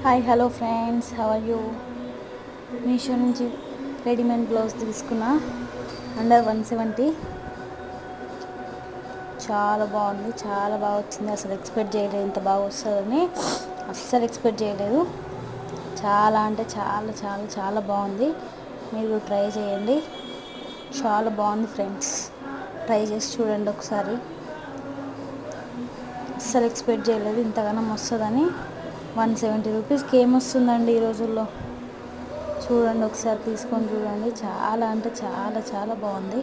Hi hello friends, how are you? Meesho నుంచి readymade blouse తీసుకున్నా. Under 170. చాలా బాగుంది, చాలా బాగా వచ్చింది. అసలు ఎక్స్పెక్ట్ చేయలేదు ఇంత బాగా వస్తుందని. అస్సలు ఎక్స్పెక్ట్ చేయలేదు. చాలా అంటే చాలా చాలా చాలా బాగుంది. మీరు ట్రై చేయండి. చాలా బాగుంది ఫ్రెండ్స్, ట్రై చేసి చూడండి ఒకసారి. అస్సలు ఎక్స్పెక్ట్ చేయలేదు ఇంతగానం వస్తుందని. 170 రూపీస్కి ఏమొస్తుందండి ఈ రోజుల్లో. చూడండి ఒకసారి తీసుకొని చూడండి. చాలా అంటే చాలా చాలా బాగుంది.